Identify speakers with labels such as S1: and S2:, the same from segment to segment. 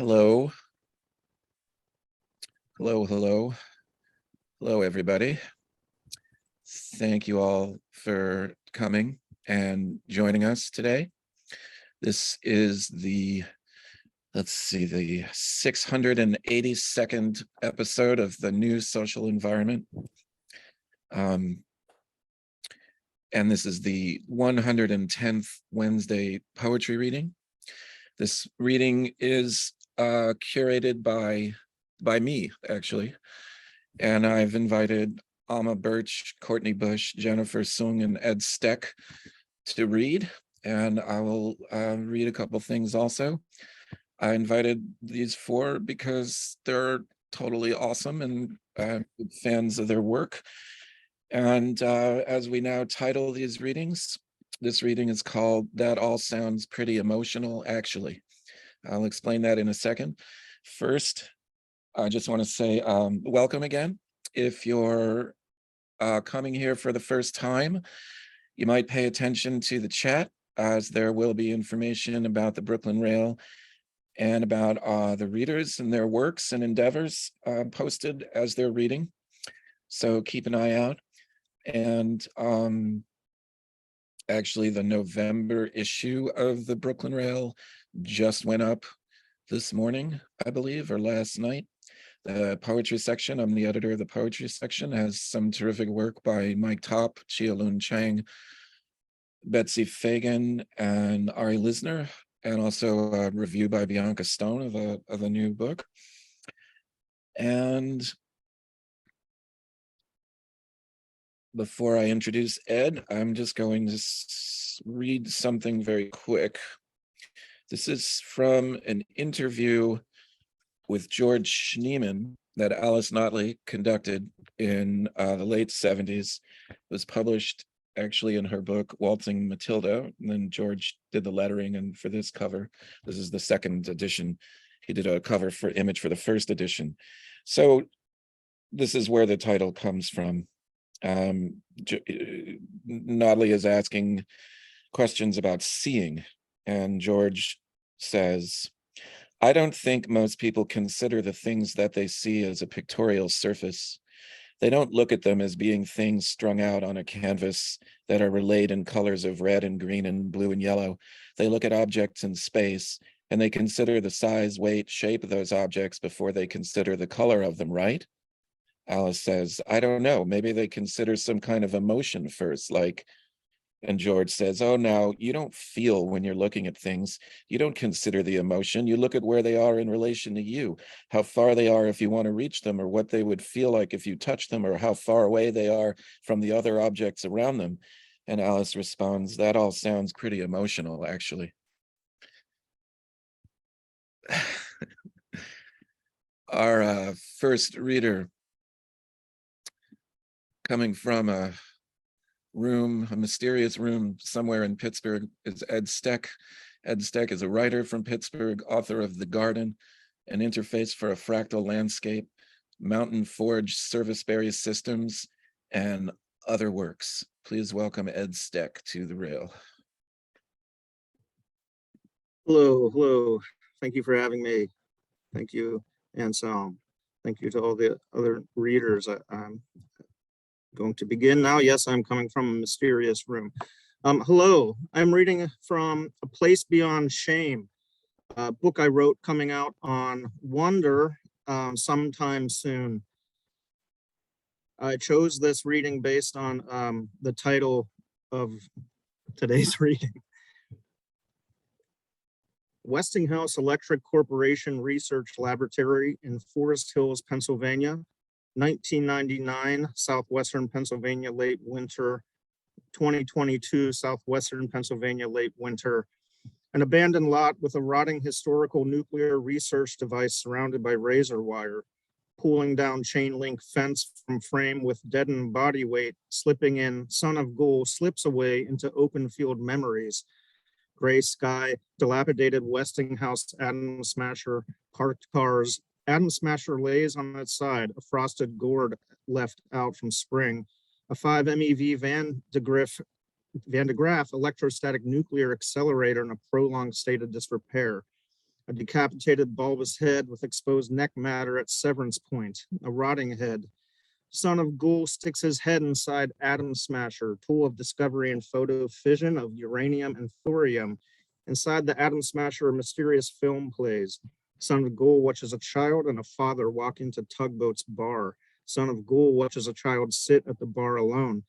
S1: Hello, hello, hello, hello, everybody. Thank you all for coming and joining us today. This is the 682nd episode of the New Social Environment. And this is the 110th Wednesday poetry reading. This reading is curated by me, actually. And I've invited Alma, Birch, Courtney Bush, Jennifer Soong, and Ed Steck to read. And I will read a couple things also. I invited these four because they're totally awesome and fans of their work. And as we now title these readings, this reading is called That All Sounds Pretty Emotional, Actually. I'll explain that in a second. First, I just want to say welcome again. If you're coming here for the first time, you might pay attention to the chat, as there will be information about the Brooklyn Rail and about the readers and their works and endeavors posted as they're reading. So keep an eye out. And actually, the November issue of the Brooklyn Rail just went up this morning, I believe, or last night. The poetry section, I'm the editor of the poetry section, has some terrific work by Mike Top, Chia-Lun Chang, Betsy Fagan, and Ari Lisner, and also a review by Bianca Stone of a new book. And before I introduce Ed, I'm just going to read something very quick. This is from an interview with George Schneeman that Alice Notley conducted in the late 70s. It was published actually in her book, Waltzing Matilda, and then George did the lettering, and for this cover, this is the second edition, he did a cover for image for the first edition. So this is where the title comes from. Notley is asking questions about seeing, and George says, I don't think most people consider the things that they see as a pictorial surface. They don't look at them as being things strung out on a canvas that are relayed in colors of red and green and blue and yellow. They look at objects in space, and they consider the size, weight, shape of those objects before they consider the color of them, right? Alice says, I don't know, maybe they consider some kind of emotion first, like, and George says, oh, now you don't feel when you're looking at things. You don't consider the emotion. You look at where they are in relation to you, how far they are if you want to reach them, or what they would feel like if you touch them, or how far away they are from the other objects around them. And Alice responds, that all sounds pretty emotional, actually. Our first reader, coming from a mysterious room somewhere in Pittsburgh, is Ed Steck. Ed Steck is a writer from Pittsburgh, author of The Garden, An Interface for a Fractal Landscape, Mountain Forge Service-Berry Systems, and other works. Please welcome Ed Steck to the Rail.
S2: Hello. Thank you for having me. Thank you, Anselm. Thank you to all the other readers. I'm going to begin now. Yes, I'm coming from a mysterious room. Hello, I'm reading from A Place Beyond Shame, a book I wrote coming out on Wonder sometime soon. I chose this reading based on the title of today's reading. Westinghouse Electric Corporation Research Laboratory in Forest Hills, Pennsylvania, 1999, Southwestern Pennsylvania, late winter, 2022, Southwestern Pennsylvania, late winter. An abandoned lot with a rotting historical nuclear research device surrounded by razor wire, pulling down chain link fence from frame with deadened body weight, slipping in, son of Goal slips away into open field memories. Gray sky, dilapidated Westinghouse atom smasher, parked cars. Atom smasher lays on its side, a frosted gourd left out from spring. A 5 MeV Van de Graaff electrostatic nuclear accelerator in a prolonged state of disrepair. a decapitated bulbous head with exposed neck matter at severance point, a rotting head. Son of Ghoul sticks his head inside Atom Smasher, tool of discovery and photo fission of uranium and thorium. Inside the Atom Smasher, a mysterious film plays. Son of Ghoul watches a child and a father walk into Tugboat's bar. Son of Ghoul watches a child sit at the bar alone.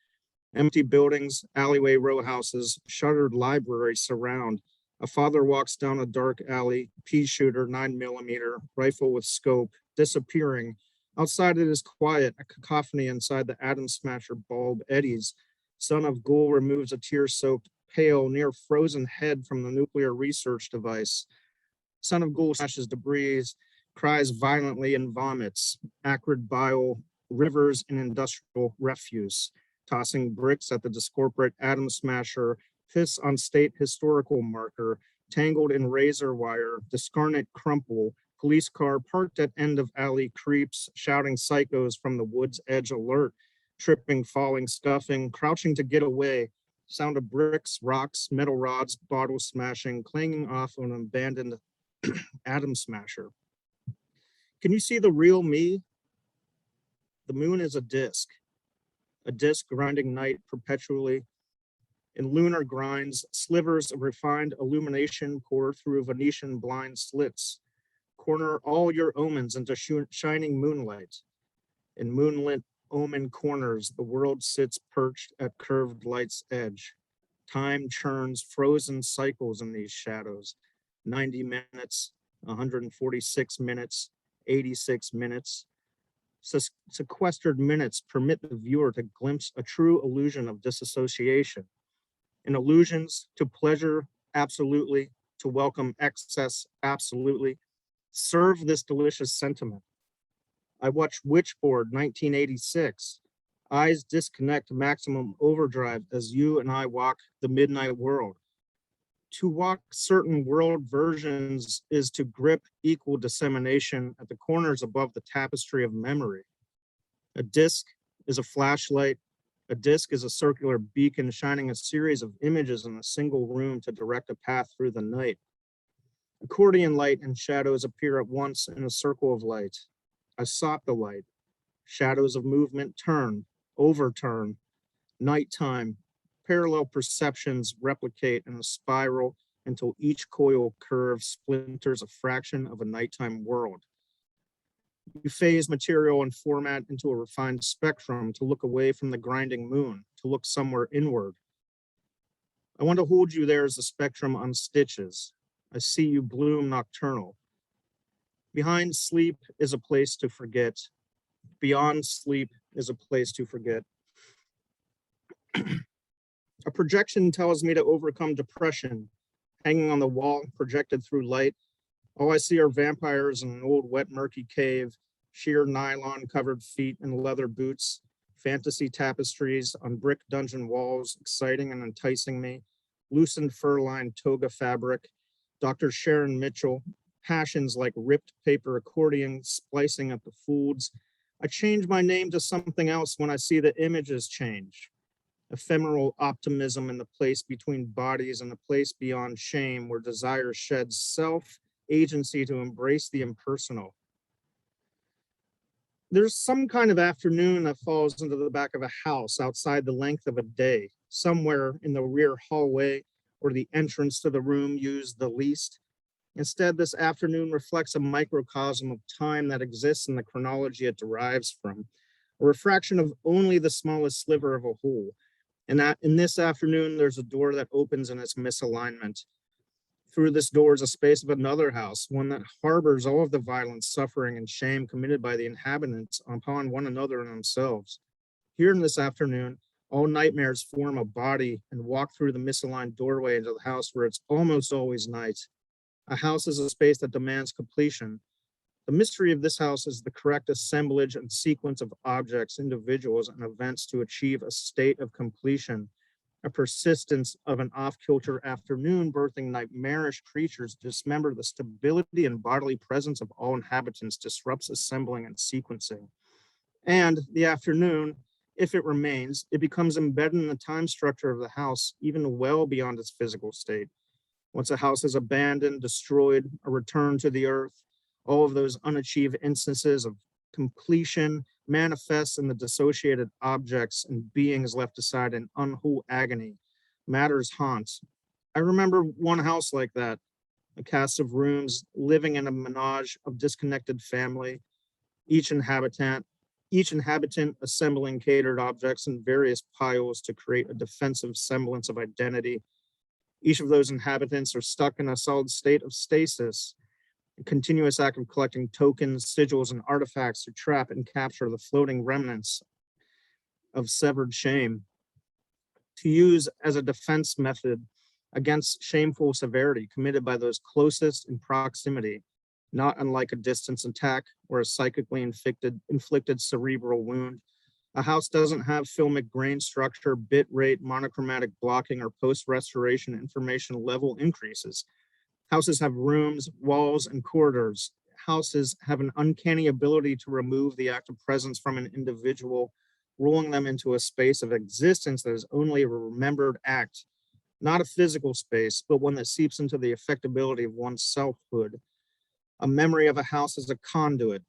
S2: Empty buildings, alleyway row houses, shuttered libraries surround. A father walks down a dark alley, pea shooter, 9mm, rifle with scope, disappearing. Outside it is quiet, a cacophony inside the Atom Smasher bulb eddies. Son of Ghoul removes a tear-soaked, pale, near frozen head from the nuclear research device. Son of Ghoul smashes debris, cries violently and vomits. Acrid bile, rivers and industrial refuse. Tossing bricks at the discorporate Atom Smasher, piss on state historical marker, tangled in razor wire, discarnate crumple, police car parked at end of alley creeps, shouting psychos from the woods edge alert, tripping, falling, scuffing, crouching to get away, sound of bricks, rocks, metal rods, bottle smashing, clanging off an abandoned Atom Smasher. Can you see the real me? The moon is a disc grinding night perpetually. In lunar grinds, slivers of refined illumination pour through Venetian blind slits. Corner all your omens into shining moonlight. In moonlit omen corners, the world sits perched at curved light's edge. Time churns frozen cycles in these shadows. 90 minutes, 146 minutes, 86 minutes. Sequestered minutes permit the viewer to glimpse a true illusion of disassociation. In illusions, to pleasure, absolutely, to welcome excess, absolutely. Serve this delicious sentiment. I watch Witchboard 1986. Eyes disconnect maximum overdrive as you and I walk the midnight world. To walk certain world versions is to grip equal dissemination at the corners above the tapestry of memory. A disc is a flashlight. A disc is a circular beacon shining a series of images in a single room to direct a path through the night. Accordion light and shadows appear at once in a circle of light. I sought the light. Shadows of movement turn, overturn. Nighttime, parallel perceptions replicate in a spiral until each coil curve splinters a fraction of a nighttime world. You phase material and format into a refined spectrum to look away from the grinding moon, to look somewhere inward. I want to hold you there as the spectrum unstitches. I see you bloom nocturnal. Behind sleep is a place to forget. Beyond sleep is a place to forget. A projection tells me to overcome depression. Hanging on the wall, projected through light, all I see are vampires in an old, wet, murky cave, sheer nylon-covered feet and leather boots, fantasy tapestries on brick dungeon walls, exciting and enticing me, loosened fur-lined toga fabric, Dr. Sharon Mitchell, passions like ripped paper accordion splicing at the folds. I change my name to something else when I see the images change. Ephemeral optimism in the place between bodies and the place beyond shame where desire sheds self-agency to embrace the impersonal. There's some kind of afternoon that falls into the back of a house outside the length of a day, somewhere in the rear hallway or the entrance to the room used the least. Instead, this afternoon reflects a microcosm of time that exists in the chronology it derives from, a refraction of only the smallest sliver of a whole. And that in this afternoon, there's a door that opens in its misalignment. Through this door is a space of another house, one that harbors all of the violence, suffering, and shame committed by the inhabitants upon one another and themselves. Here in this afternoon, all nightmares form a body and walk through the misaligned doorway into the house where it's almost always night. A house is a space that demands completion. The mystery of this house is the correct assemblage and sequence of objects, individuals, and events to achieve a state of completion, a persistence of an off-kilter afternoon birthing nightmarish creatures dismember the stability and bodily presence of all inhabitants, disrupts assembling and sequencing. And the afternoon, if it remains, it becomes embedded in the time structure of the house, even well beyond its physical state. Once a house is abandoned, destroyed, or returned to the earth, all of those unachieved instances of completion manifests in the dissociated objects and beings left aside in unwhole agony. Matters haunts. I remember one house like that, a cast of rooms living in a menage of disconnected family, each inhabitant assembling catered objects in various piles to create a defensive semblance of identity. Each of those inhabitants are stuck in a solid state of stasis, a continuous act of collecting tokens, sigils, and artifacts to trap and capture the floating remnants of severed shame, to use as a defense method against shameful severity committed by those closest in proximity, not unlike a distance attack or a psychically inflicted cerebral wound. A house doesn't have filmic grain structure, bit rate, monochromatic blocking, or post-restoration information level increases. Houses have rooms, walls, and corridors. Houses have an uncanny ability to remove the active presence from an individual, rolling them into a space of existence that is only a remembered act, not a physical space, but one that seeps into the affectability of one's selfhood. A memory of a house is a conduit.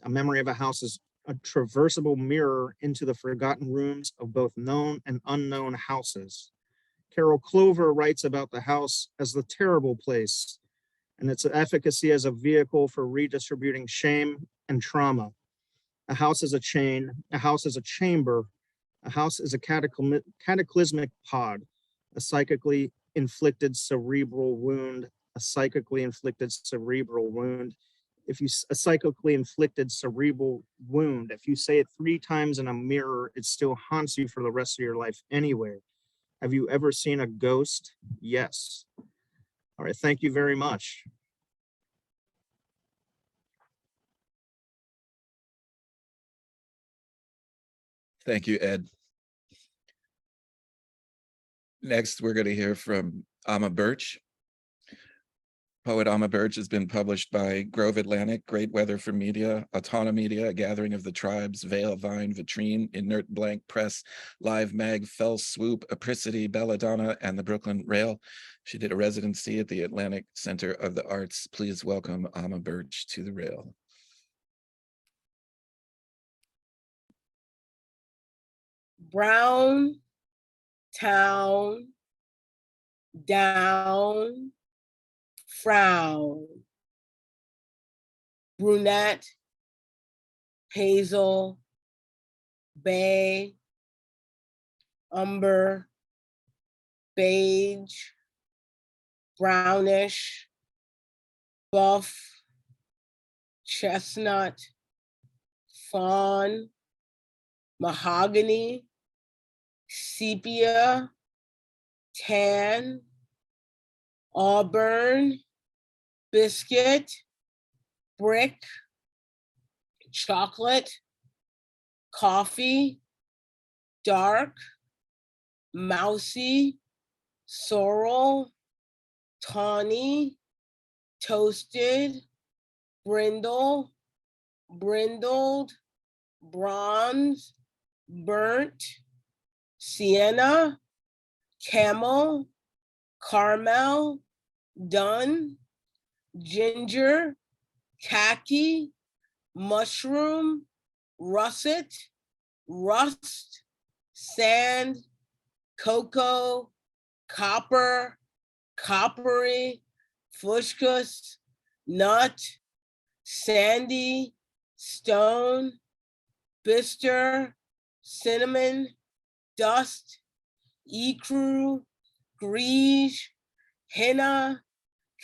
S2: A memory of a house is a traversable mirror into the forgotten rooms of both known and unknown houses. Carol Clover writes about the house as the terrible place and its efficacy as a vehicle for redistributing shame and trauma. A house is a chain, a house is a chamber, a house is a cataclysmic pod, a psychically inflicted cerebral wound, a psychically inflicted cerebral wound. A psychically inflicted cerebral wound, if you say it 3 times in a mirror, it still haunts you for the rest of your life anyway. Have you ever seen a ghost? Yes. All right, thank you very much.
S1: Thank you, Ed. Next, we're going to hear from Alma Birch. Poet Alma Birch has been published by Grove Atlantic, Great Weather for Media, Autonomedia, A Gathering of the Tribes, Vail, Vine, Vitrine, Inert Blanc Press, Live Mag, Fellswoop, Apricity, Belladonna, and the Brooklyn Rail. She did a residency at the Atlantic Center of the Arts. Please welcome Alma Birch to the Rail.
S3: Brown town down frown, brunette, hazel, bay, umber, beige, brownish, buff, chestnut, fawn, mahogany, sepia, tan, auburn, biscuit, brick, chocolate, coffee, dark, mousy, sorrel, tawny, toasted, brindle, brindled, bronze, burnt, sienna, camel, caramel, dun, ginger, khaki, mushroom, russet, rust, sand, cocoa, copper, coppery, fuscus, nut, sandy, stone, bister, cinnamon, dust, ecru, grige, henna,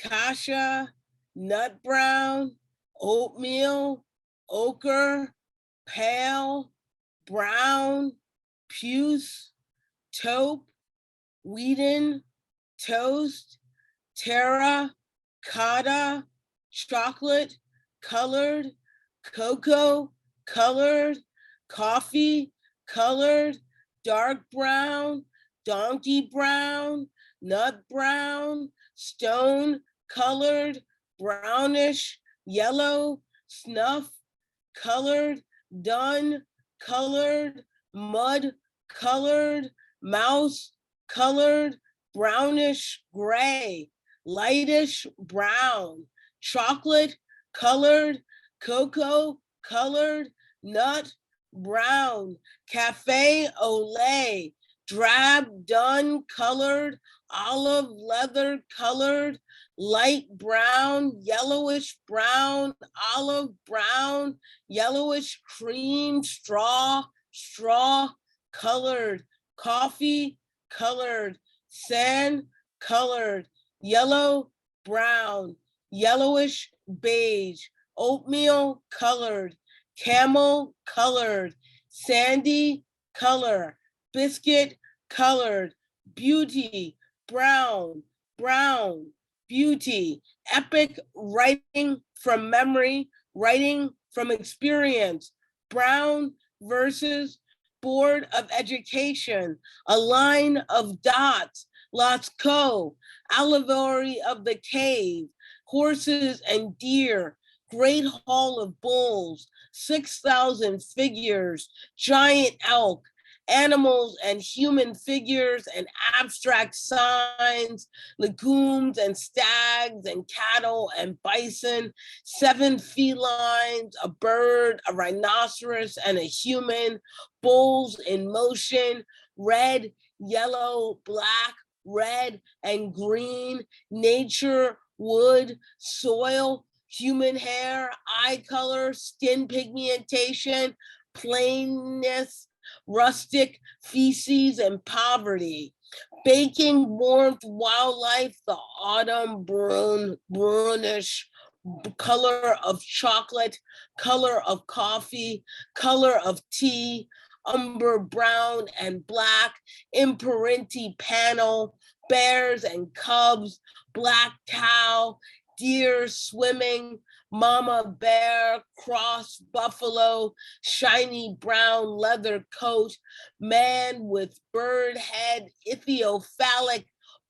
S3: kasha, nut brown, oatmeal, ochre, pale, brown, puce, taupe, wheaten, toast, terra, cotta, chocolate, colored, cocoa, colored, coffee, colored, dark brown, donkey brown, nut brown, stone colored, brownish, yellow, snuff colored, dun colored, mud colored, mouse colored, brownish gray, lightish brown, chocolate colored, cocoa colored, nut brown, cafe au lait, drab dun colored, olive leather colored, light brown, yellowish brown, olive brown, yellowish cream, straw colored, coffee colored, sand colored, yellow brown, yellowish beige, oatmeal colored, camel colored, sandy color, biscuit colored, beauty, brown, beauty, epic, writing from memory, writing from experience, brown versus Board of Education, a line of dots, Lascaux, allegory of the cave, horses and deer, great hall of bulls, 6,000 figures, giant elk, animals and human figures and abstract signs, legumes and stags and cattle and bison, 7 felines, a bird, a rhinoceros, and a human, bulls in motion, red, yellow, black, red, and green, nature, wood, soil, human hair, eye color, skin pigmentation, plainness, rustic, feces, and poverty. Baking, warmth, wildlife, the autumn brownish color of chocolate, color of coffee, color of tea, umber brown and black, imperenti panel, bears and cubs, black cow, deer swimming, mama bear, cross buffalo, shiny brown leather coat, man with bird head, ethiophalic,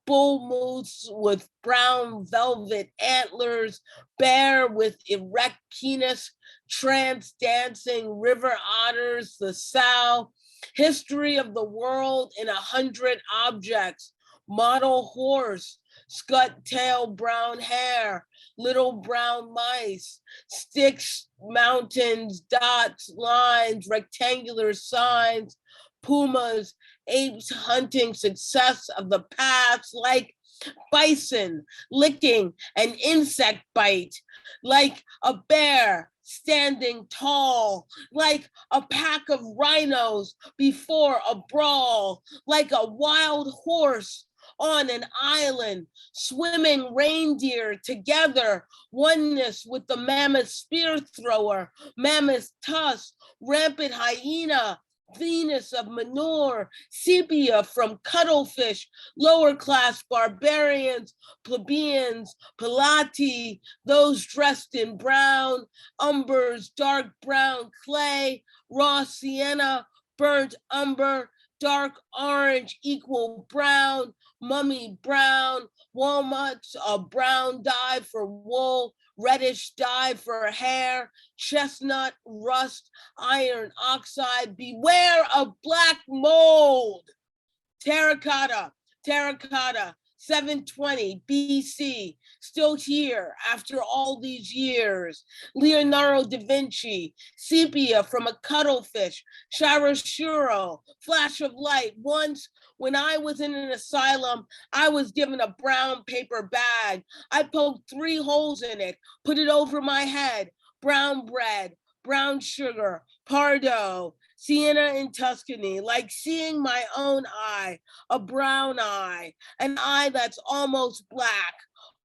S3: bull moose with brown velvet antlers, bear with erect penis, trance dancing, river otters, the sow, history of the world in 100 objects, model horse, scut tail brown hair, little brown mice, sticks, mountains, dots, lines, rectangular signs, pumas, apes hunting success of the past, like bison licking an insect bite, like a bear standing tall, like a pack of rhinos before a brawl, like a wild horse on an island, swimming reindeer together, oneness with the mammoth spear thrower, mammoth tusk, rampant hyena, Venus of manure, sepia from cuttlefish, lower class barbarians, plebeians, palati, those dressed in brown, umbers, dark brown clay, raw sienna, burnt umber, dark orange, equal brown, mummy brown, walnuts, a brown dye for wool, reddish dye for hair, chestnut, rust, iron oxide, beware of black mold. Terracotta, 720 BC, still here after all these years. Leonardo da Vinci, sepia from a cuttlefish, chiaroscuro, flash of light. Once when I was in an asylum, I was given a brown paper bag. I poked 3 holes in it, put it over my head, brown bread, brown sugar, Pardo, Sienna in Tuscany, like seeing my own eye, a brown eye, an eye that's almost black,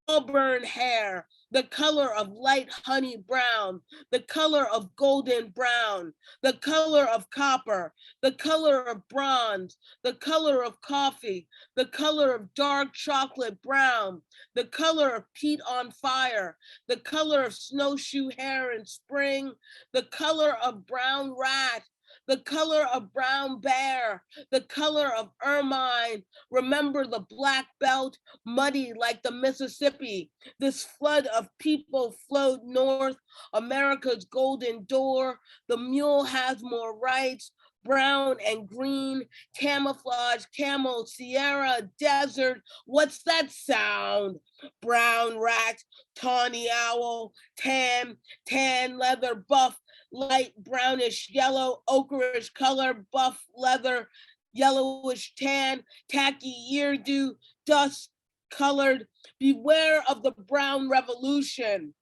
S3: auburn hair, the color of light honey brown, the color of golden brown, the color of copper, the color of bronze, the color of coffee, the color of dark chocolate brown, the color of peat on fire, the color of snowshoe hair in spring, the color of brown rat, the color of brown bear, the color of ermine. Remember the black belt, muddy like the Mississippi. This flood of people flowed north, America's golden door. The mule has more rights. brown and green, camouflage, camel, Sierra, desert. What's that sound? Brown rat, tawny owl, tan leather, buff, light brownish yellow, ochreish color, buff leather, yellowish tan, khaki eardo, dust colored. Beware of the brown revolution.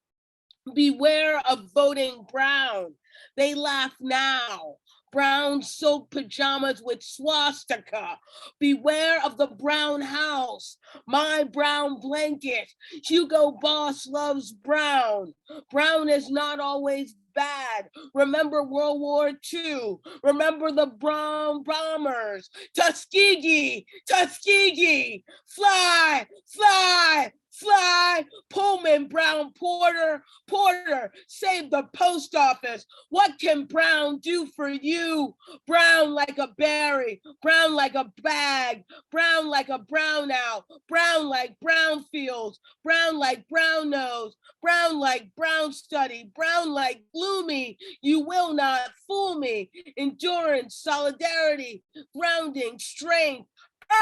S3: Beware of voting brown. They laugh now. Brown silk pajamas with swastika. Beware of the brown house. My brown blanket. Hugo Boss loves brown. Brown is not always bad. Remember World War II. Remember the brown bombers. Tuskegee, Tuskegee. Fly, fly, fly. Pullman, Brown, Porter, Porter, save the post office. What can brown do for you? Brown like a berry, brown like a bag, brown like a brownout, brown like brown fields, brown like brown nose, brown like brown study, brown like gloomy. You will not fool me. Endurance, solidarity, grounding, strength,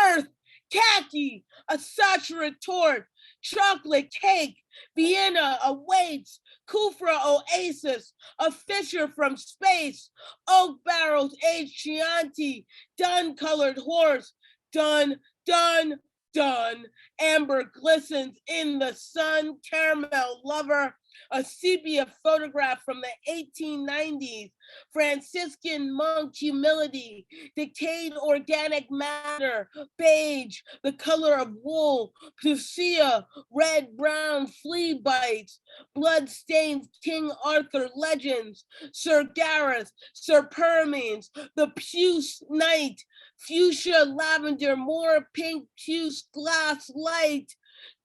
S3: earth, khaki, a Satra torch, chocolate cake, Vienna awaits, Kufra oasis, a fisher from space, oak barrels aged Chianti, dun colored horse, dun, dun, dun, amber glistens in the sun, caramel lover, a sepia photograph from the 1890s, Franciscan monk humility, decayed organic matter, beige, the color of wool, fuchsia, red, brown, flea bites, blood-stained King Arthur legends, Sir Gareth, Sir Permines, the puce night, fuchsia, lavender, more pink, puce, glass light,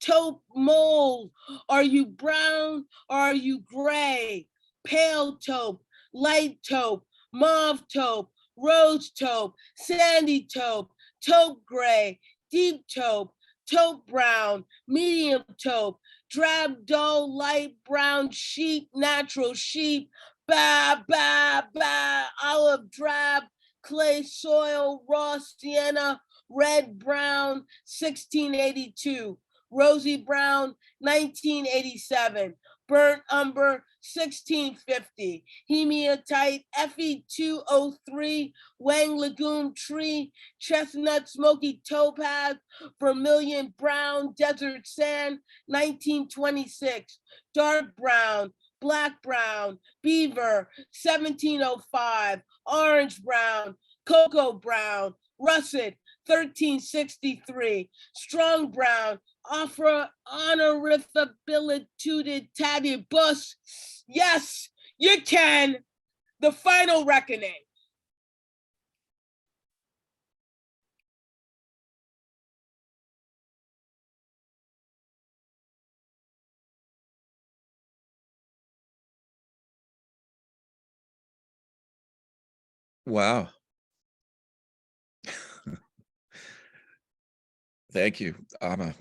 S3: taupe mold. Are you brown or are you gray? Pale taupe, light taupe, mauve taupe, rose taupe, sandy taupe, taupe gray, deep taupe, taupe brown, medium taupe, drab, dull, light brown, sheep, natural sheep, ba, ba, ba, olive drab, clay soil, raw sienna, red brown, 1682, rosy brown, 1987, burnt umber, 1650, hematite, Fe2O3, Wang Lagoon tree, chestnut, smoky topaz, vermilion brown, desert sand, 1926, dark brown, black brown, beaver, 1705, orange brown, cocoa brown, russet, 1363, strong brown, honorabilitude tabby bus. Yes, you can. The final reckoning.
S1: Wow. Thank you, Alma.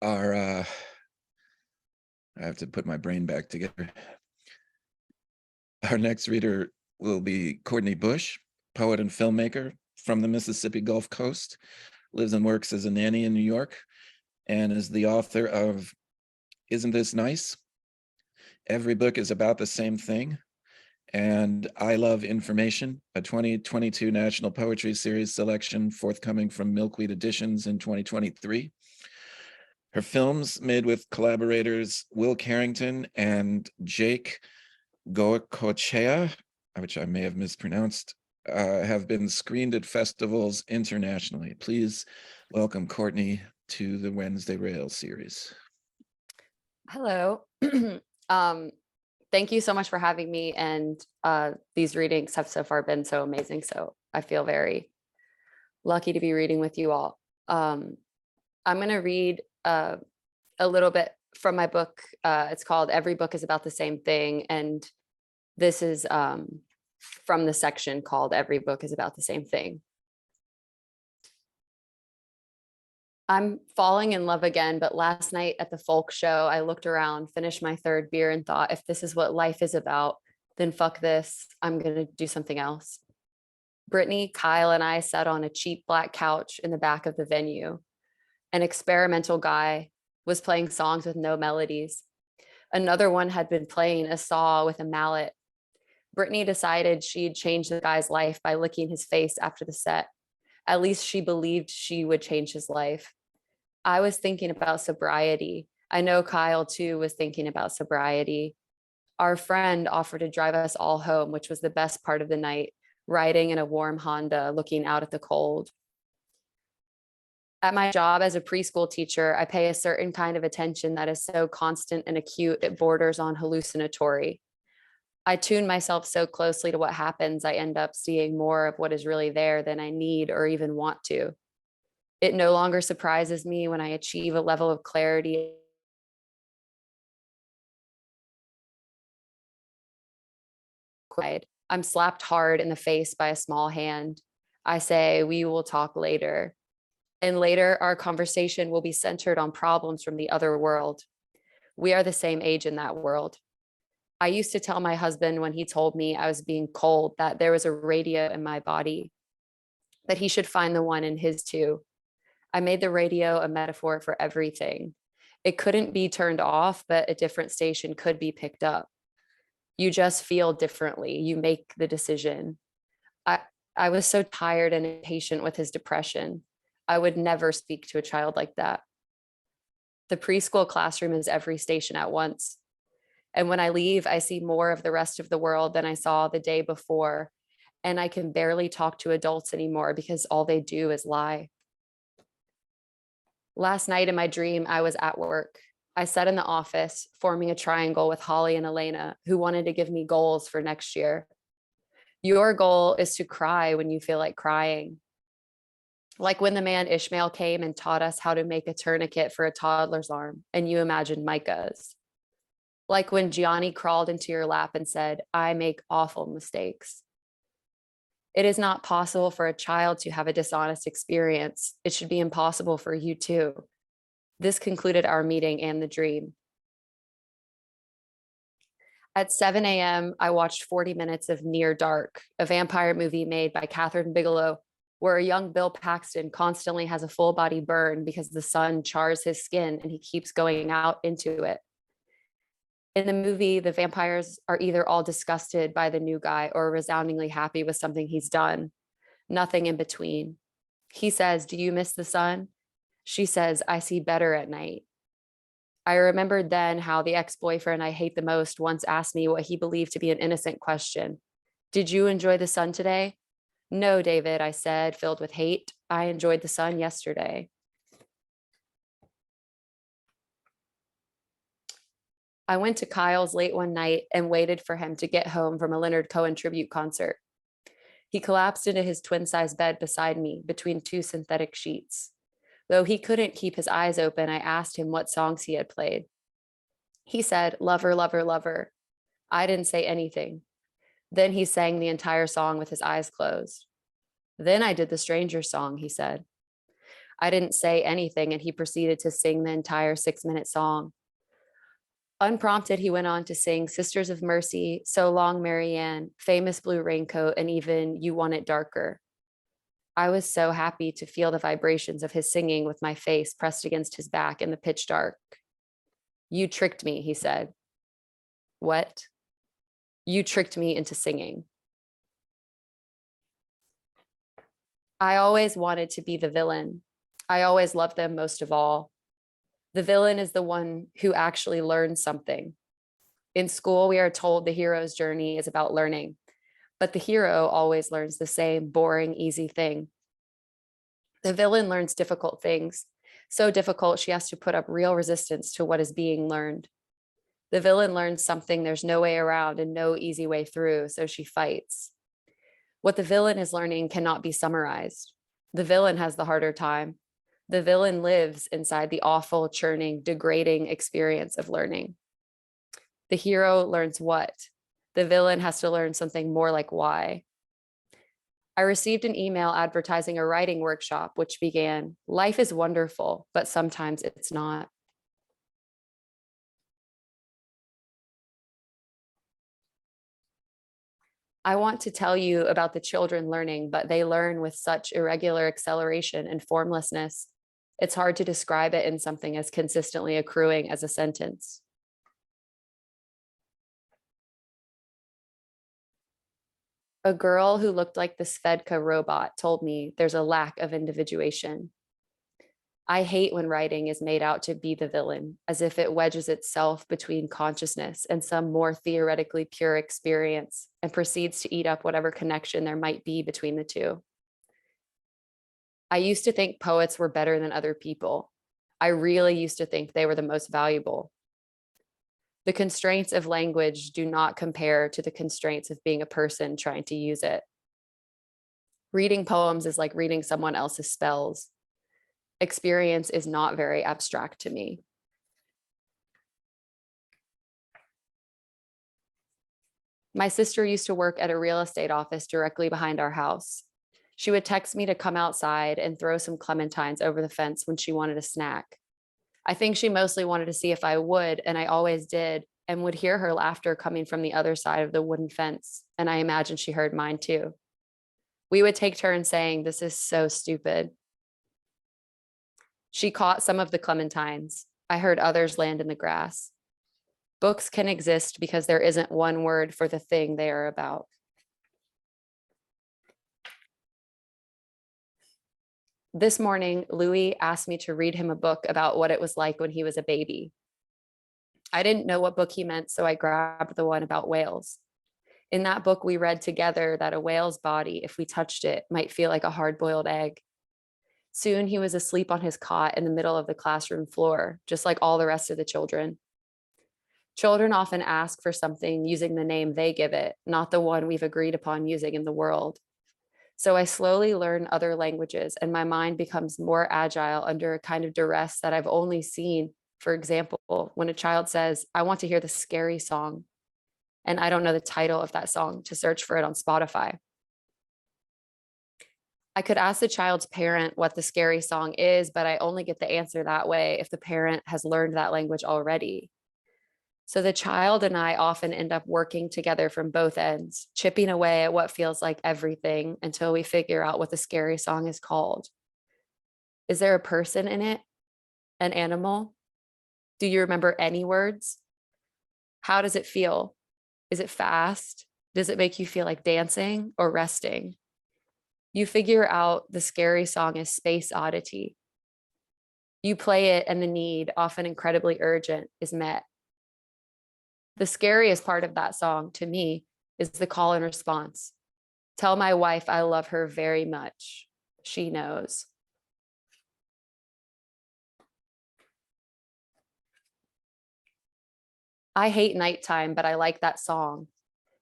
S1: I have to put my brain back together. Our next reader will be Courtney Bush, poet and filmmaker from the Mississippi Gulf Coast, lives and works as a nanny in New York, and is the author of Isn't This Nice? Every book is about the same thing. And I Love Information, a 2022 National Poetry Series selection forthcoming from Milkweed Editions in 2023. Her films, made with collaborators Will Carington and Jake Goicoechea, which I may have mispronounced, have been screened at festivals internationally. Please welcome Courtney to the Wednesday Rail series.
S4: Hello. Thank you so much for having me. And these readings have so far been so amazing. So I feel very lucky to be reading with you all. I'm going to read a little bit from my book. It's called Every Book is About the Same Thing. And this is from the section called Every Book is About the Same Thing. I'm falling in love again, but last night at the folk show, I looked around, finished my third beer and thought, if this is what life is about, Then fuck this, I'm gonna do something else. Brittany, Kyle, and I sat on a cheap black couch in the back of the venue. An experimental guy was playing songs with no melodies. Another one had been playing a saw with a mallet. Brittany decided she'd change the guy's life by licking his face after the set. At least she believed she would change his life. I was thinking about sobriety. I know Kyle too was thinking about sobriety. Our friend offered to drive us all home, which was the best part of the night, riding in a warm Honda, looking out at the cold. At my job as a preschool teacher, I pay a certain kind of attention that is so constant and acute it borders on hallucinatory. I tune myself so closely to what happens, I end up seeing more of what is really there than I need or even want to. It no longer surprises me when I achieve a level of clarity. I'm slapped hard in the face by a small hand. I say, we will talk later. And later, our conversation will be centered on problems from the other world. We are the same age in that world. I used to tell my husband when he told me I was being cold that there was a radio in my body, that he should find the one in his too. I made the radio a metaphor for everything. It couldn't be turned off, but a different station could be picked up. You just feel differently. You make the decision. I was so tired and impatient with his depression. I would never speak to a child like that. The preschool classroom is every station at once. And when I leave, I see more of the rest of the world than I saw the day before. And I can barely talk to adults anymore because all they do is lie. Last night in my dream, I was at work. I sat in the office forming a triangle with Holly and Elena, who wanted to give me goals for next year. Your goal is to cry when you feel like crying. Like when the man Ishmael came and taught us how to make a tourniquet for a toddler's arm, and you imagined Micah's. Like when Gianni crawled into your lap and said, I make awful mistakes. It is not possible for a child to have a dishonest experience. It should be impossible for you too. This concluded our meeting and the dream. At 7 a.m., I watched 40 minutes of Near Dark, a vampire movie made by Catherine Bigelow, where a young Bill Paxton constantly has a full body burn because the sun chars his skin and he keeps going out into it. In the movie, the vampires are either all disgusted by the new guy or resoundingly happy with something he's done. Nothing in between. He says, do you miss the sun? She says, I see better at night. I remembered then how the ex-boyfriend I hate the most once asked me what he believed to be an innocent question. Did you enjoy the sun today? No, David, I said, filled with hate. I enjoyed the sun yesterday. I went to Kyle's late one night and waited for him to get home from a Leonard Cohen tribute concert. He collapsed into his twin-size bed beside me between two synthetic sheets. Though he couldn't keep his eyes open, I asked him what songs he had played. He said, Lover, Lover, Lover. I didn't say anything. Then he sang the entire song with his eyes closed. Then I did the Stranger song, he said. I didn't say anything, and he proceeded to sing the entire 6-minute song. Unprompted, he went on to sing Sisters of Mercy, So Long, Marianne, Famous Blue Raincoat, and even You Want It Darker. I was so happy to feel the vibrations of his singing with my face pressed against his back in the pitch dark. You tricked me, he said. What? You tricked me into singing. I always wanted to be the villain. I always loved them most of all. The villain is the one who actually learns something. In school, we are told the hero's journey is about learning, but the hero always learns the same boring, easy thing. The villain learns difficult things, so difficult she has to put up real resistance to what is being learned. The villain learns something there's no way around and no easy way through, so she fights. What the villain is learning cannot be summarized. The villain has the harder time. The villain lives inside the awful, churning, degrading experience of learning. The hero learns what? The villain has to learn something more like why. I received an email advertising a writing workshop, which began, life is wonderful, but sometimes it's not. I want to tell you about the children learning, but they learn with such irregular acceleration and formlessness. It's hard to describe it in something as consistently accruing as a sentence. A girl who looked like the Svedka robot told me there's a lack of individuation. I hate when writing is made out to be the villain, as if it wedges itself between consciousness and some more theoretically pure experience and proceeds to eat up whatever connection there might be between the two. I used to think poets were better than other people. I really used to think they were the most valuable. The constraints of language do not compare to the constraints of being a person trying to use it. Reading poems is like reading someone else's spells. Experience is not very abstract to me. My sister used to work at a real estate office directly behind our house. She would text me to come outside and throw some clementines over the fence when she wanted a snack. I think she mostly wanted to see if I would, and I always did, and would hear her laughter coming from the other side of the wooden fence, and I imagine she heard mine too. We would take turns saying, "This is so stupid." She caught some of the clementines. I heard others land in the grass. Books can exist because there isn't one word for the thing they are about. This morning, Louis asked me to read him a book about what it was like when he was a baby. I didn't know what book he meant, so I grabbed the one about whales. In that book, we read together that a whale's body, if we touched it, might feel like a hard-boiled egg. Soon he was asleep on his cot in the middle of the classroom floor, just like all the rest of the children. Children often ask for something using the name they give it, not the one we've agreed upon using in the world. So I slowly learn other languages, and my mind becomes more agile under a kind of duress that I've only seen, for example, when a child says, "I want to hear the scary song," and I don't know the title of that song to search for it on Spotify. I could ask the child's parent what the scary song is, but I only get the answer that way if the parent has learned that language already. So the child and I often end up working together from both ends, chipping away at what feels like everything until we figure out what the scary song is called. Is there a person in it? An animal? Do you remember any words? How does it feel? Is it fast? Does it make you feel like dancing or resting? You figure out the scary song is Space Oddity. You play it and the need, often incredibly urgent, is met. The scariest part of that song, to me, is the call and response. Tell my wife I love her very much. She knows. I hate nighttime, but I like that song.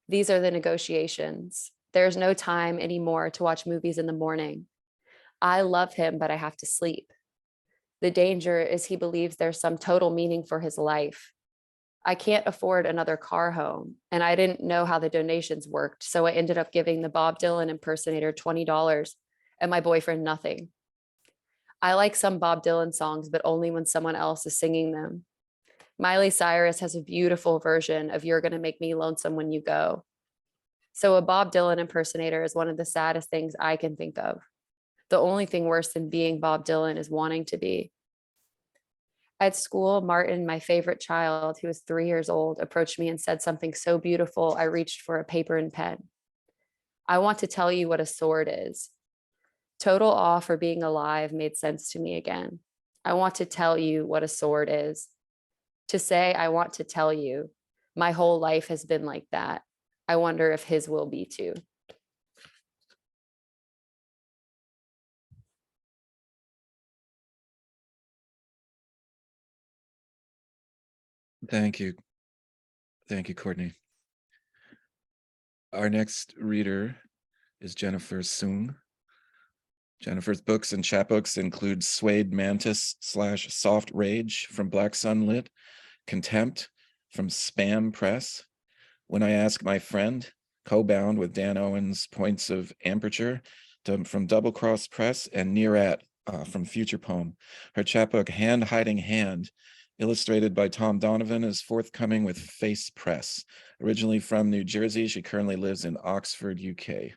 S4: These are the negotiations. There's no time anymore to watch movies in the morning. I love him, but I have to sleep. The danger is he believes there's some total meaning for his life. I can't afford another car home, and I didn't know how the donations worked, so I ended up giving the Bob Dylan impersonator $20 and my boyfriend nothing. I like some Bob Dylan songs, but only when someone else is singing them. Miley Cyrus has a beautiful version of "You're Gonna Make Me Lonesome When You Go." So a Bob Dylan impersonator is one of the saddest things I can think of. The only thing worse than being Bob Dylan is wanting to be. At school, Martin, my favorite child, who was 3 years old, approached me and said something so beautiful, I reached for a paper and pen. I want to tell you what a sword is. Total awe for being alive made sense to me again. I want to tell you what a sword is. To say, I want to tell you, my whole life has been like that. I wonder if his will be too.
S1: Thank you. Thank you, Courtney. Our next reader is Jennifer Soong. Jennifer's books and chapbooks include Suede Mantis / Soft Rage from Black Sunlit, Contempt from Spam Press, When I Ask My Friend, co-bound with Dan Owen's Points of Aperture from Double Cross Press, and Near At from Future Poem. Her chapbook Hand Hiding Hand illustrated by Tom Donovan, is forthcoming with Face Press. Originally from New Jersey, she currently lives in Oxford, UK.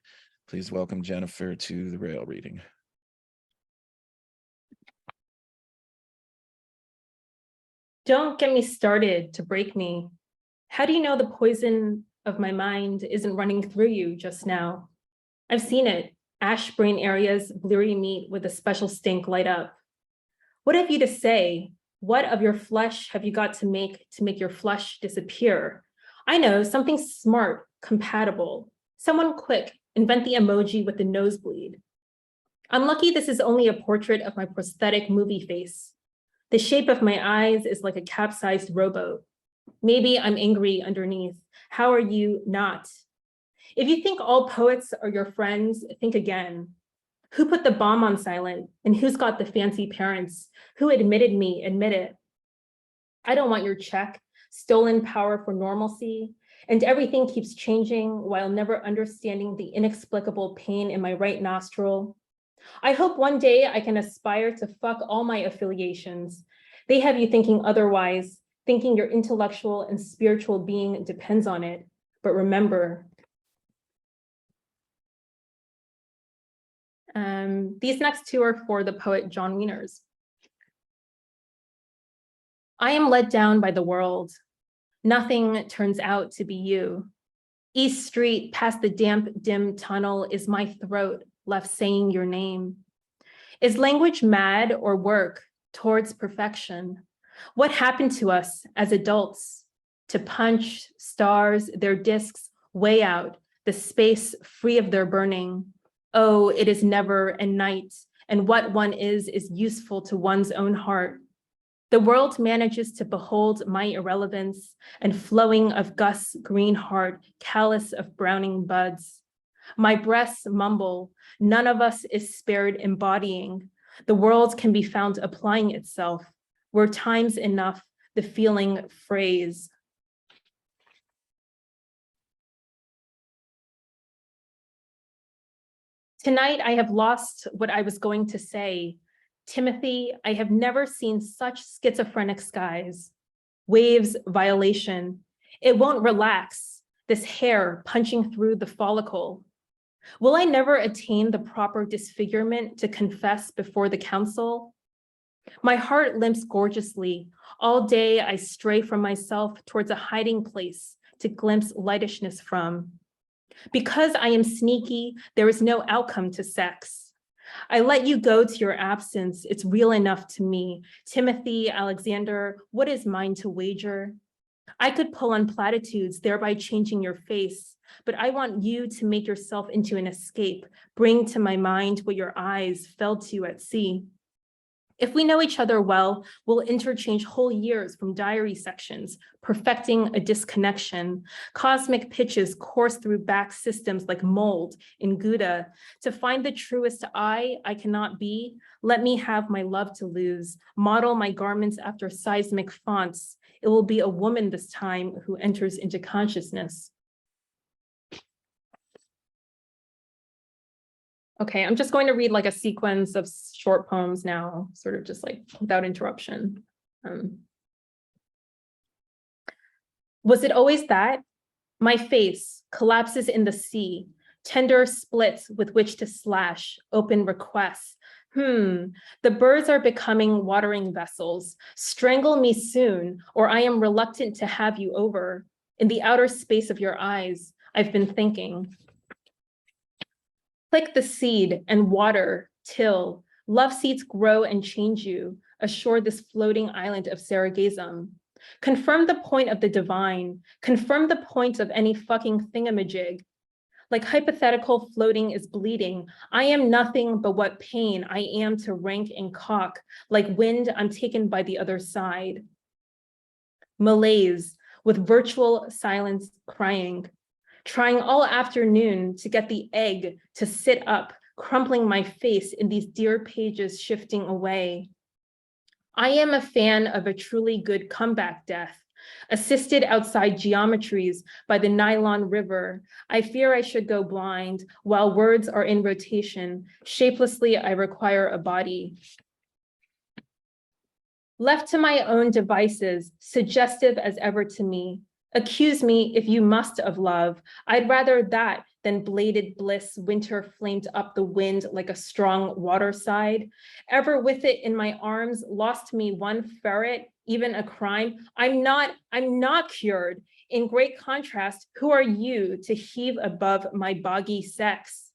S1: Please welcome Jennifer to the Rail Reading.
S5: Don't get me started to break me. How do you know the poison of my mind isn't running through you just now? I've seen it, ash brain areas, bleary meat with a special stink light up. What have you to say? What of your flesh have you got to make your flesh disappear? I know, something smart, compatible. Someone quick, invent the emoji with the nosebleed. I'm lucky this is only a portrait of my prosthetic movie face. The shape of my eyes is like a capsized rowboat. Maybe I'm angry underneath. How are you not? If you think all poets are your friends, think again. Who put the bomb on silent? And who's got the fancy parents? Who admitted me? Admit it. I don't want your check, stolen power for normalcy, and everything keeps changing while never understanding the inexplicable pain in my right nostril. I hope one day I can aspire to fuck all my affiliations. They have you thinking otherwise, thinking your intellectual and spiritual being depends on it. But remember, these next two are for the poet John Wieners. I am let down by the world. Nothing turns out to be you. East Street, past the damp, dim tunnel, is my throat left saying your name. Is language mad or work towards perfection? What happened to us as adults? To punch stars, their discs way out, the space free of their burning. Oh, it is never a night, and what one is useful to one's own heart. The world manages to behold my irrelevance and flowing of Gus' green heart, callous of browning buds. My breasts mumble, none of us is spared embodying. The world can be found applying itself, were times enough the feeling phrase. Tonight, I have lost what I was going to say. Timothy, I have never seen such schizophrenic skies. Waves violation. It won't relax, this hair punching through the follicle. Will I never attain the proper disfigurement to confess before the council? My heart limps gorgeously. All day I stray from myself towards a hiding place to glimpse lightishness from. Because I am sneaky, there is no outcome to sex. I let you go to your absence. It's real enough to me. Timothy, Alexander, what is mine to wager? I could pull on platitudes, thereby changing your face, but I want you to make yourself into an escape, bring to my mind what your eyes fell to at sea. If we know each other well, we'll interchange whole years from diary sections, perfecting a disconnection. Cosmic pitches course through back systems like mold in Gouda. To find the truest I cannot be, let me have my love to lose. Model my garments after seismic fonts. It will be a woman this time who enters into consciousness. Okay, I'm just going to read like a sequence of short poems now, sort of just like without interruption. Was it always that? My face collapses in the sea, tender splits with which to slash, open requests. The birds are becoming watering vessels. Strangle me soon, or I am reluctant to have you over. In the outer space of your eyes, I've been thinking. Click the seed and water, till love seeds grow and change you, ashore this floating island of sargassum. Confirm the point of the divine, confirm the point of any fucking thingamajig. Like hypothetical floating is bleeding, I am nothing but what pain I am to rank and cock. Like wind, I'm taken by the other side. Malaise, with virtual silence crying. Trying all afternoon to get the egg to sit up, crumpling my face in these dear pages shifting away. I am a fan of a truly good comeback death, assisted outside geometries by the nylon river. I fear I should go blind while words are in rotation. Shapelessly, I require a body. Left to my own devices, suggestive as ever to me, accuse me if you must of love. I'd rather that than bladed bliss, winter flamed up the wind like a strong water side. Ever with it in my arms, lost me one ferret, even a crime. I'm not cured. In great contrast, who are you to heave above my boggy sex?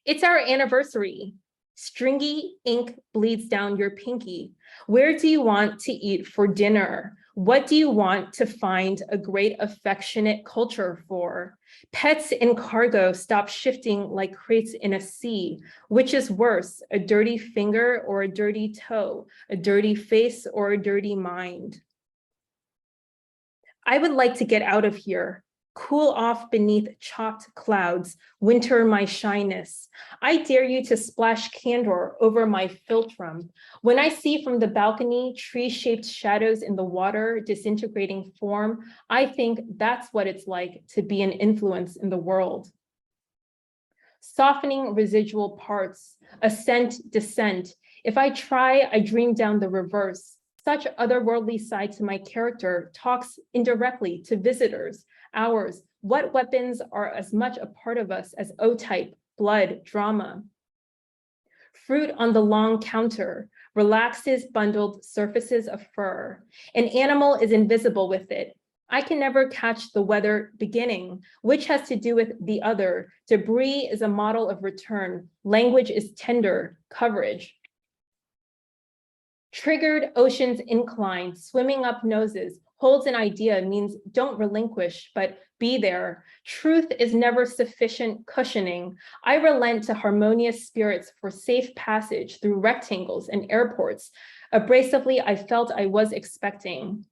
S5: It's our anniversary. Stringy ink bleeds down your pinky. Where do you want to eat for dinner? What do you want to find a great affectionate culture for? Pets in cargo stop shifting like crates in a sea. Which is worse, a dirty finger or a dirty toe, a dirty face or a dirty mind? I would like to get out of here, cool off beneath chalked clouds, winter my shyness. I dare you to splash candor over my philtrum. When I see from the balcony tree-shaped shadows in the water disintegrating form, I think that's what it's like to be an influence in the world. Softening residual parts, ascent, descent. If I try, I dream down the reverse. Such otherworldly side to my character talks indirectly to visitors, ours. What weapons are as much a part of us as O-type, blood, drama? Fruit on the long counter, relaxes bundled surfaces of fur. An animal is invisible with it. I can never catch the weather beginning, which has to do with the other. Debris is a model of return. Language is tender, coverage. Triggered oceans incline, swimming up noses, holds an idea means don't relinquish, but be there. Truth is never sufficient cushioning. I relent to harmonious spirits for safe passage through rectangles and airports. Abrasively, I felt I was expecting.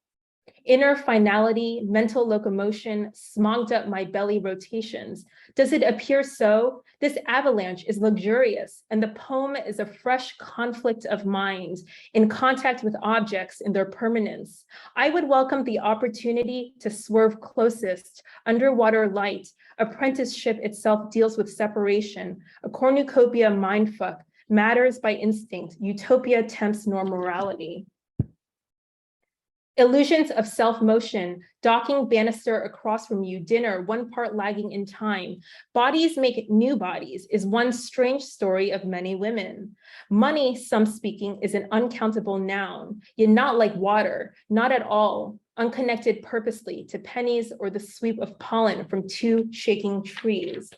S5: Inner finality, mental locomotion, smogged up my belly rotations. Does it appear so? This avalanche is luxurious, and the poem is a fresh conflict of mind in contact with objects in their permanence. I would welcome the opportunity to swerve closest, underwater light. Apprenticeship itself deals with separation, a cornucopia mindfuck, matters by instinct, utopia tempts normality. Illusions of self-motion, docking banister across from you, dinner, one part lagging in time. Bodies make new bodies is one strange story of many women. Money, some speaking, is an uncountable noun, yet not like water, not at all, unconnected purposely to pennies or the sweep of pollen from two shaking trees.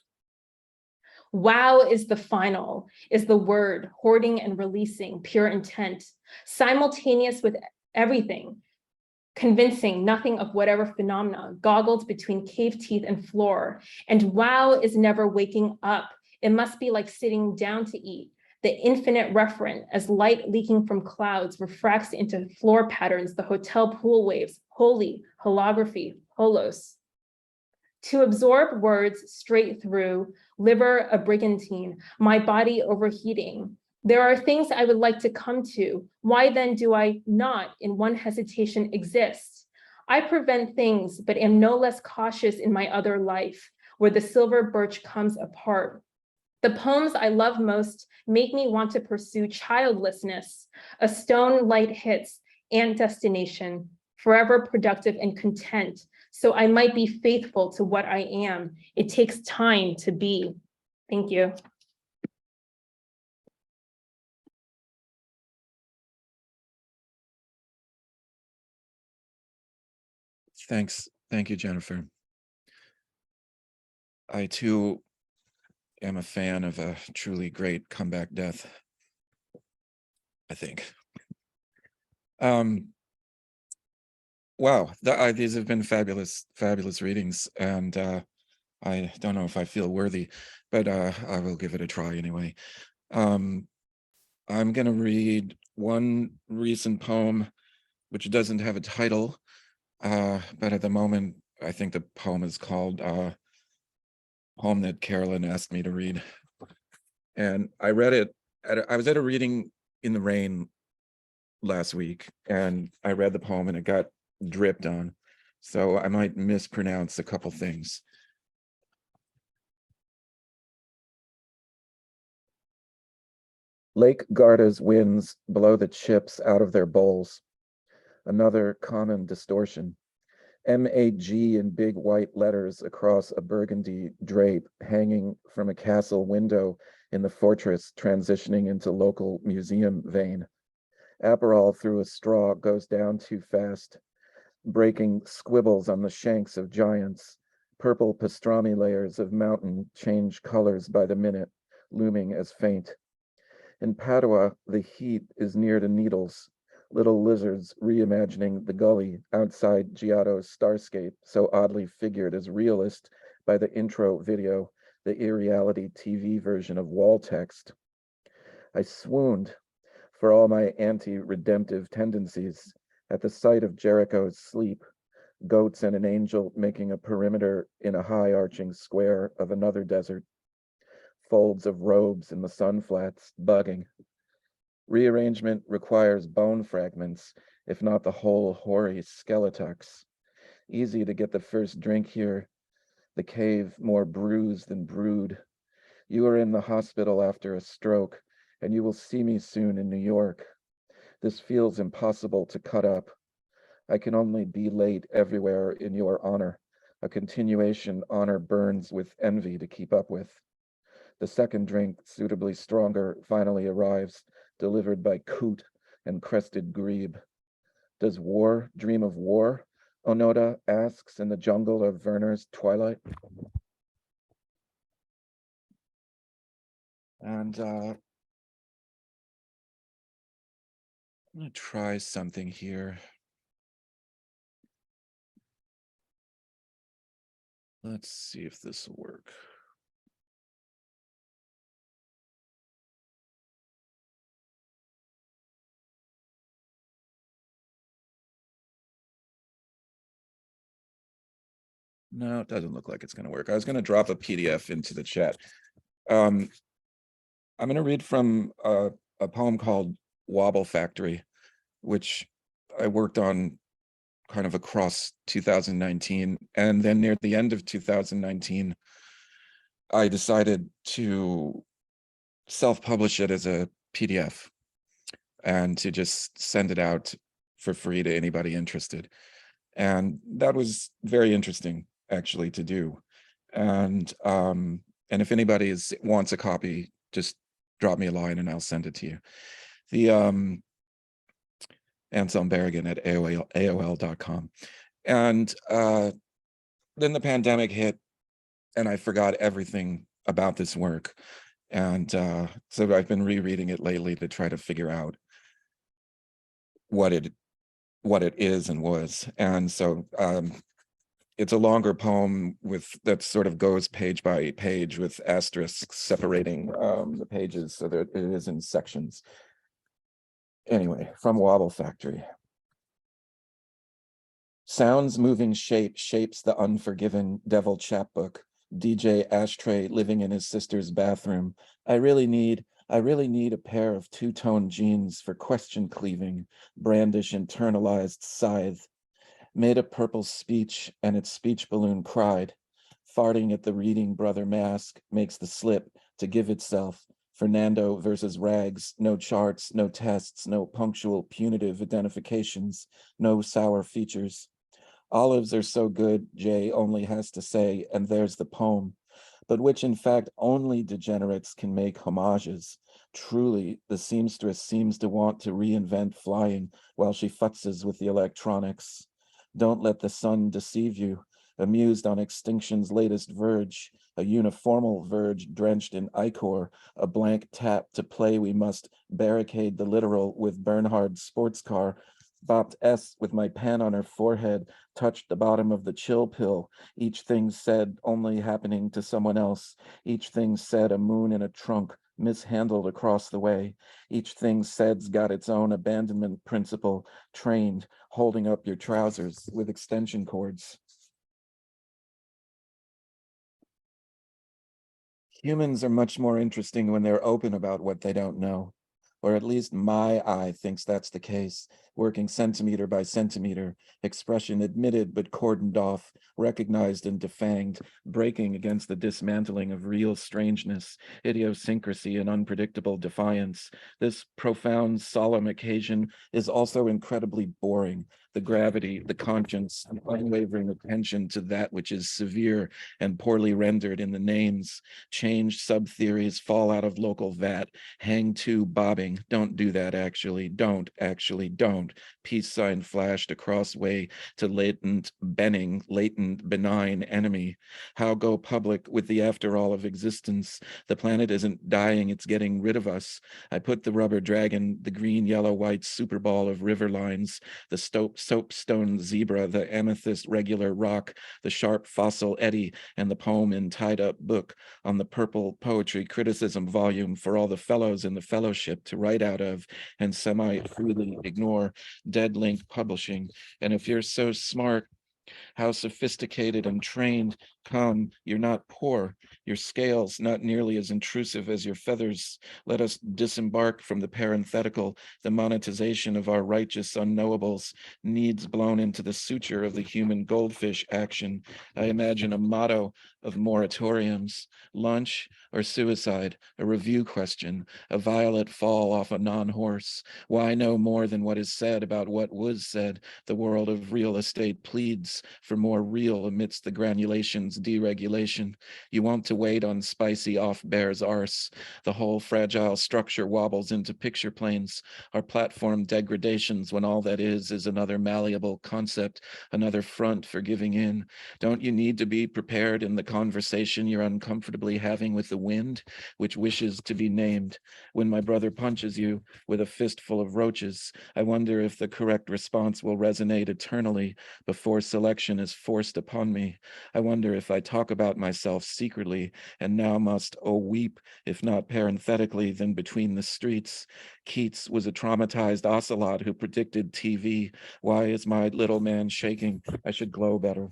S5: Wow is the final, is the word, hoarding and releasing, pure intent, simultaneous with everything, convincing nothing of whatever phenomena, goggled between cave teeth and floor. And wow is never waking up. It must be like sitting down to eat. The infinite referent, as light leaking from clouds refracts into floor patterns, the hotel pool waves, holy, holography, holos. To absorb words straight through, liver a brigantine, my body overheating. There are things I would like to come to. Why then do I not, in one hesitation, exist? I prevent things, but am no less cautious in my other life, where the silver birch comes apart. The poems I love most make me want to pursue childlessness, a stone light hits, and destination, forever productive and content, so I might be faithful to what I am. It takes time to be. Thank you.
S1: Thanks. Thank you, Jennifer. I too am a fan of a truly great comeback death, I think. Wow, these have been fabulous readings, and I don't know if I feel worthy, but I will give it a try anyway. I'm going to read one recent poem, which doesn't have a title, but at the moment, I think the poem is called Poem that Carolyn asked me to read. And I read it, I was at a reading in the rain last week, and I read the poem and it got dripped on. So I might mispronounce a couple things. Lake Garda's winds blow the chips out of their bowls. Another common distortion. MAG in big white letters across a burgundy drape hanging from a castle window in the fortress transitioning into local museum vein. Aperol through a straw goes down too fast, breaking squibbles on the shanks of giants. Purple pastrami layers of mountain change colors by the minute, looming as faint. In Padua, the heat is near to needles, little lizards reimagining the gully outside Giotto's Starscape, so oddly figured as realist by the intro video, the irreality TV version of wall text. I swooned for all my anti-redemptive tendencies at the sight of Jericho's sleep, goats and an angel making a perimeter in a high arching square of another desert, folds of robes in the sunflats bugging. Rearrangement requires bone fragments, if not the whole hoary skeletux. Easy to get the first drink here, the cave more bruised than brewed. You are in the hospital after a stroke, and you will see me soon in New York. This feels impossible to cut up. I can only be late everywhere in your honor. A continuation honor burns with envy to keep up with. The second drink, suitably stronger, finally arrives, delivered by coot and crested grebe. Does war dream of war? Onoda asks in the jungle of Werner's Twilight. And I'm gonna try something here. Let's see if this will work. No, it doesn't look like it's going to work. I was going to drop a PDF into the chat. I'm going to read from a poem called Wobble Factory, which I worked on kind of across 2019. And then near the end of 2019, I decided to self-publish it as a PDF and to just send it out for free to anybody interested. And that was very interesting, actually, to do. And if anybody wants a copy, just drop me a line and I'll send it to you. The Anselm Berrigan at AOL.com. And then the pandemic hit and I forgot everything about this work. And so I've been rereading it lately to try to figure out what it is and was. And so it's a longer poem that sort of goes page by page with asterisks separating the pages so that it is in sections. Anyway, from Wobble Factory. Sounds moving shape shapes the unforgiving devil chapbook. DJ Ashtray living in his sister's bathroom. I really need a pair of two-tone jeans for question cleaving, brandish internalized scythe. Made a purple speech and its speech balloon cried. Farting at the reading brother mask makes the slip to give itself. Fernando versus Rags, no charts, no tests, no punctual punitive identifications, no sour features. Olives are so good, Jay only has to say, and there's the poem, but which in fact only degenerates can make homages. Truly, the seamstress seems to want to reinvent flying while she futzes with the electronics. Don't let the sun deceive you. Amused on extinction's latest verge, a uniformal verge drenched in ichor, a blank tap to play we must barricade the literal with Bernhard's sports car, bopped S with my pen on her forehead, touched the bottom of the chill pill, each thing said only happening to someone else, each thing said a moon in a trunk, mishandled across the way. Each thing said's got its own abandonment principle, trained, holding up your trousers with extension cords. Humans are much more interesting when they're open about what they don't know. or at least my eye thinks that's the case, working centimeter by centimeter, expression admitted but cordoned off, recognized and defanged, breaking against the dismantling of real strangeness, idiosyncrasy, and unpredictable defiance. This profound, solemn occasion is also incredibly boring. The gravity, the conscience, and unwavering attention to that which is severe and poorly rendered in the names. Changed sub-theories fall out of local vat. Hang to bobbing. Don't do that, actually. Don't. Peace sign flashed across way to latent benign enemy. How go public with the after all of existence? The planet isn't dying, it's getting rid of us. I put the rubber dragon, the green, yellow, white super ball of river lines, the soapstone zebra, the amethyst regular rock, the sharp fossil eddy, and the poem in tied up book on the purple poetry criticism volume for all the fellows in the fellowship to write out of and semi-freely ignore. Dead Link Publishing. And if you're so smart, how sophisticated and trained, come, you're not poor. Your scales not nearly as intrusive as your feathers. Let us disembark from the parenthetical, the monetization of our righteous unknowables, needs blown into the suture of the human goldfish action. I imagine a motto of moratoriums, lunch or suicide, a review question, a violet fall off a non-horse. Why know more than what is said about what was said? The world of real estate pleads for more real amidst the granulations deregulation. You want to wait on spicy off bear's arse. The whole fragile structure wobbles into picture planes. Our platform degradations when all that is another malleable concept, another front for giving in. Don't you need to be prepared in the conversation you're uncomfortably having with the wind, which wishes to be named? When my brother punches you with a fistful of roaches, I wonder if the correct response will resonate eternally before selection is forced upon me. I wonder if I talk about myself secretly and now must, oh, weep, if not parenthetically, then between the streets. Keats was a traumatized ocelot who predicted TV. Why is my little man shaking? I should glow better.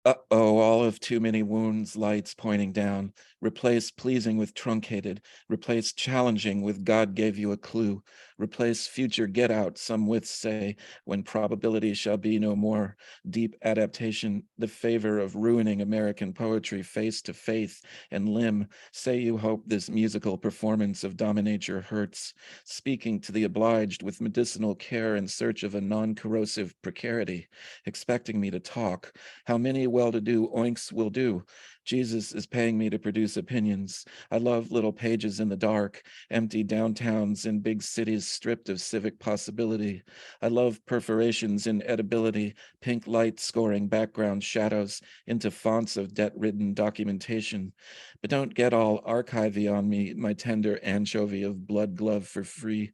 S1: Uh-oh, all of too many wounds, lights pointing down. Replace pleasing with truncated. Replace challenging with God gave you a clue. Replace future get out, some wits say, when probability shall be no more. Deep adaptation, the favor of ruining American poetry face to faith and limb. Say you hope this musical performance of dominature hurts. Speaking to the obliged with medicinal care in search of a non-corrosive precarity. Expecting me to talk. How many well-to-do oinks will do? Jesus is paying me to produce opinions. I love little pages in the dark, empty downtowns in big cities stripped of civic possibility. I love perforations in edibility, pink light scoring background shadows into fonts of debt-ridden documentation. But don't get all archivy on me, my tender anchovy of blood glove for free.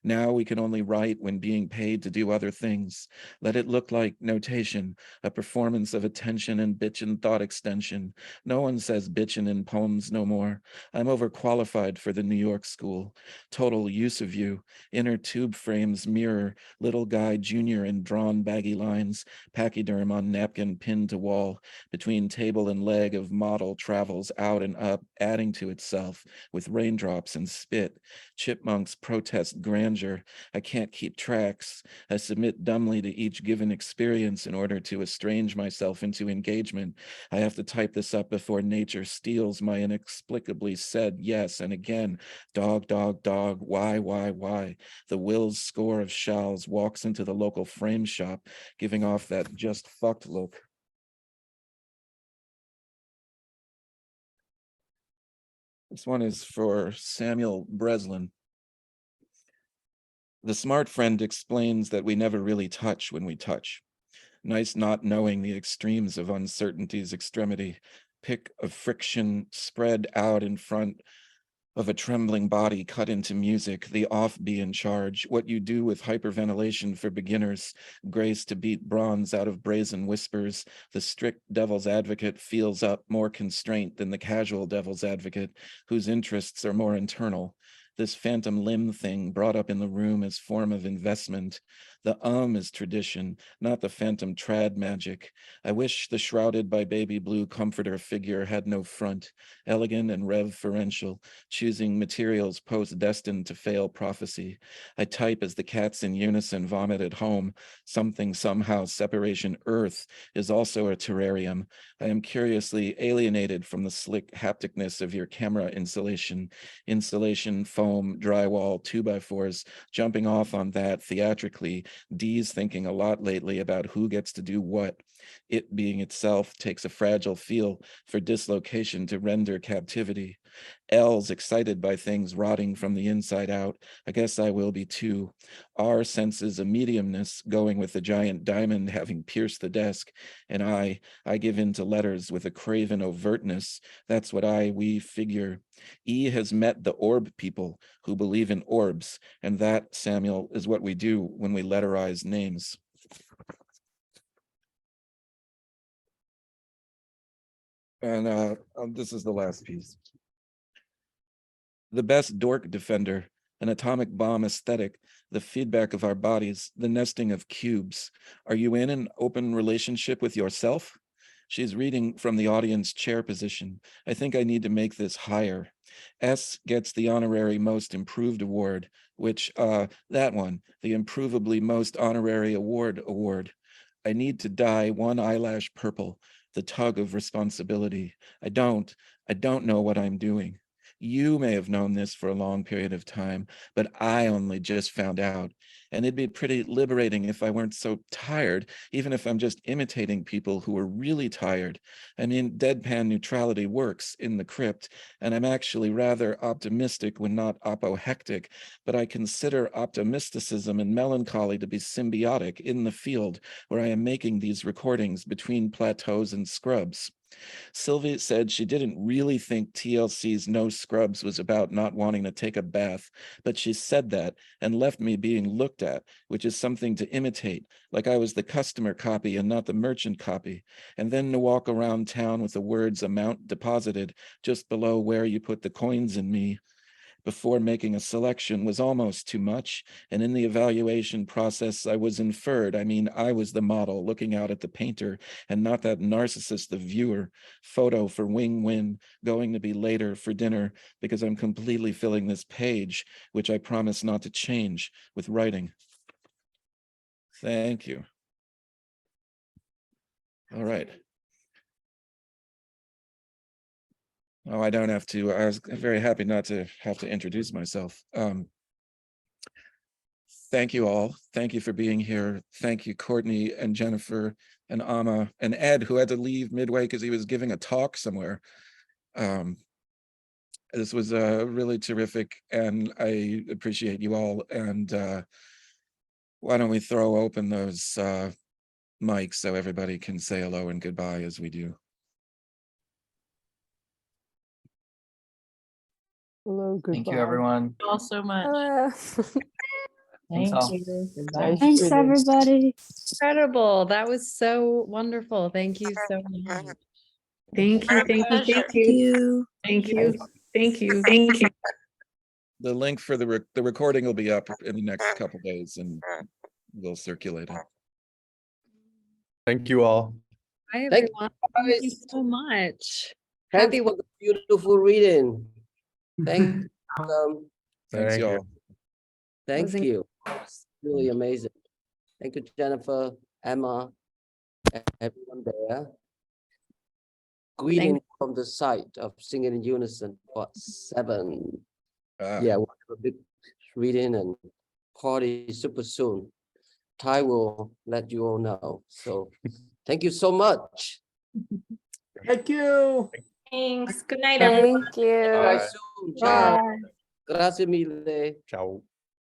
S1: Now we can only write when being paid to do other things. Let it look like notation, a performance of attention and bitchin' thought extension. No one says bitchin' in poems no more. I'm overqualified for the New York school. Total use of you. Inner tube frames mirror, little guy junior in drawn baggy lines, pachyderm on napkin pinned to wall. Between table and leg of model travels out and up, adding to itself with raindrops and spit. Chipmunks protest grandeur. I can't keep tracks. I submit dumbly to each given experience in order to estrange myself into engagement. I have to type this up before nature steals my inexplicably said yes and again. Dog, why? The Will's score of shells walks into the local frame shop, giving off that just fucked look. This one is for Samuel Breslin. The smart friend explains that we never really touch when we touch. Nice not knowing the extremes of uncertainty's extremity. Pick of friction spread out in front of a trembling body cut into music, the off be in charge, what you do with hyperventilation for beginners, grace to beat bronze out of brazen whispers, the strict devil's advocate feels up more constraint than the casual devil's advocate, whose interests are more internal. this phantom limb thing brought up in the room as form of investment. The is tradition, not the phantom trad magic. I wish the shrouded by baby blue comforter figure had no front, elegant and reverential, choosing materials post-destined to fail prophecy. I type as the cats in unison vomit at home. Something, somehow, separation earth is also a terrarium. I am curiously alienated from the slick hapticness of your camera insulation, foam, drywall, 2x4s, jumping off on that theatrically. D's thinking a lot lately about who gets to do what. It being itself takes a fragile feel for dislocation to render captivity. L's excited by things rotting from the inside out. I guess I will be too. R senses a mediumness going with the giant diamond having pierced the desk. And I give in to letters with a craven overtness. That's what we figure. E has met the orb people who believe in orbs. And that, Samuel, is what we do when we letterize names. And this is the last piece. The best dork defender, an atomic bomb aesthetic, the feedback of our bodies, the nesting of cubes. Are you in an open relationship with yourself? She's reading from the audience chair position. I think I need to make this higher. S gets the honorary most improved award, which, that one, the improvably most honorary award. I need to dye one eyelash purple, the tug of responsibility. I don't know what I'm doing. You may have known this for a long period of time, but I only just found out. And it'd be pretty liberating if I weren't so tired, even if I'm just imitating people who are really tired. I mean, deadpan neutrality works in the crypt, and I'm actually rather optimistic when not apohectic, but I consider optimisticism and melancholy to be symbiotic in the field where I am making these recordings between plateaus and scrubs. Sylvie said she didn't really think TLC's No Scrubs was about not wanting to take a bath, but she said that and left me being looked at, which is something to imitate, like I was the customer copy and not the merchant copy, and then to walk around town with the words amount deposited just below where you put the coins in me. Before making a selection was almost too much, and in the evaluation process I was inferred. I mean, I was the model looking out at the painter and not that narcissist, the viewer. Photo for wing-win, going to be later for dinner because I'm completely filling this page, which I promise not to change, with writing. Thank you. All right. Oh, I don't have to. I was very happy not to have to introduce myself. Thank you all. Thank you for being here. Thank you, Courtney and Jennifer and Alma and Ed, who had to leave midway because he was giving a talk somewhere. This was really terrific, and I appreciate you all. And why don't we throw open those mics so everybody can say hello and goodbye as we do.
S6: Hello, goodbye.
S7: Thank you, everyone.
S8: All so much.
S4: Hello.
S7: Thanks all.
S8: you.
S6: Nice
S9: Thanks,
S6: reading.
S9: everybody.
S8: Incredible. That was so wonderful. Thank you so much. Thank you. Thank you. Thank you. Thank you. Thank you. Thank you.
S1: The link for the recording will be up in the next couple days, and we'll circulate it.
S10: Thank you all.
S8: Hi,
S9: Thank
S8: everyone.
S9: you,
S8: Thank you
S9: guys.
S8: so much.
S9: Thanks
S8: Happy
S9: for the beautiful reading. Thank you.
S1: Thanks,
S10: Thank you.
S1: y'all.
S9: Thank
S4: Wasn't-
S9: you. It's really amazing. Thank you, Jennifer, Emma, and everyone there. Greeting from the site of Singing in Unison Part 7. Yeah, we'll have a big reading and party super soon. Ty will let you all know. So thank you so much.
S6: Thank you.
S5: Thanks. Good night, everyone.
S4: Thank you.
S9: Bye soon. Ciao. Grazie mille.
S10: Ciao.